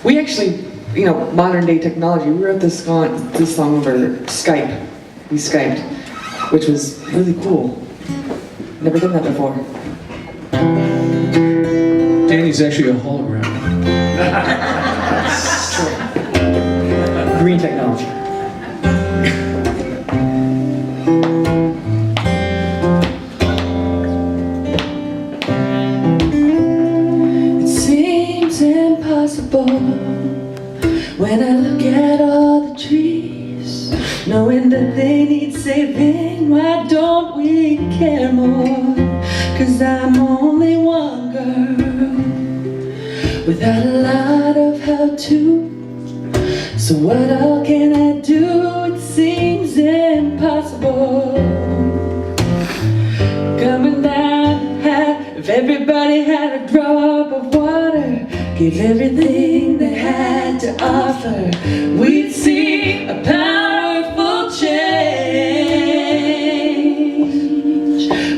We actually, modern day technology, we wrote this song over Skype. We Skyped, which was really cool. Never done that before. Dani's actually a hologram. Green technology. It seems impossible when I look at all the trees, knowing that they need saving. Why don't we care more? 'Cause I'm only one girl without a lot of how-to. So what all can I do? It seems impossible. Coming down high, if everybody had a drop of water, give everything they had to offer, we'd see a powerful change.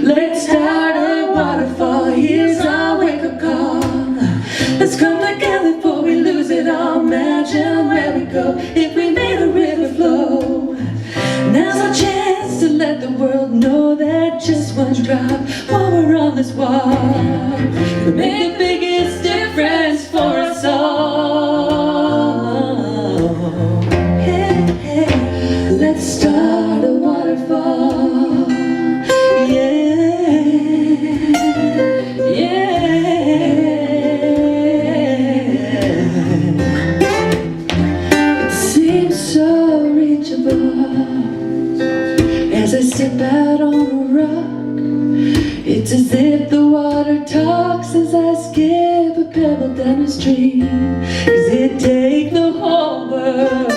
Let's start a waterfall. Here's our wake-up call. Let's come together before we lose it all. Imagine where we go if we made a river flow. Now's our chance to let the world know that just one drop while we're on this walk could make the biggest difference for us all. Hey, hey, let's start a waterfall. Yeah, yeah. It seems so reachable as I step out on a rock. It's as if the water talks as I skip a pebble down the stream. 'Cause it takes the whole world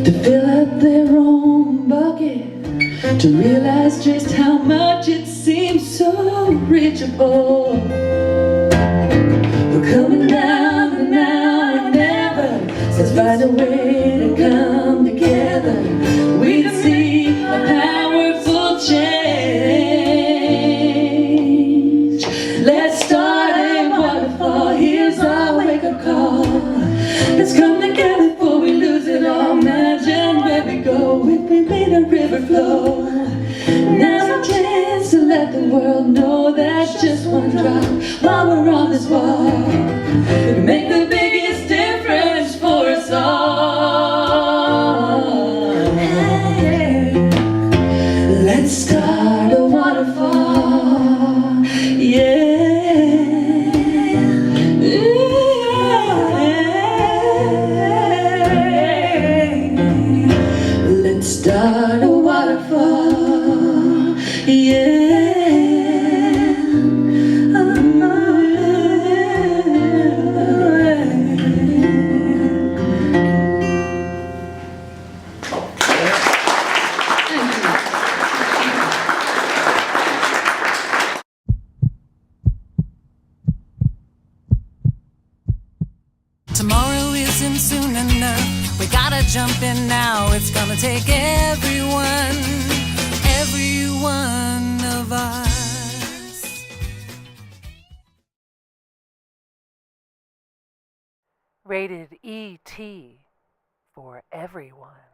to fill up their own bucket to realize just how much it seems so reachable. We're coming down and now and never. So let's find a way to come together. We'd see a powerful change. Let's start a waterfall. Here's our wake-up call. Let's come together before we lose it all. Imagine where we go if we made a river flow. Now's our chance to let the world know that just one drop while we're on this walk could make the biggest difference for us all. Hey, let's start a waterfall. Yeah. Let's start a waterfall. Yeah. Tomorrow isn't soon enough. We gotta jump in now. It's gonna take every one of us. Rated ET for everyone.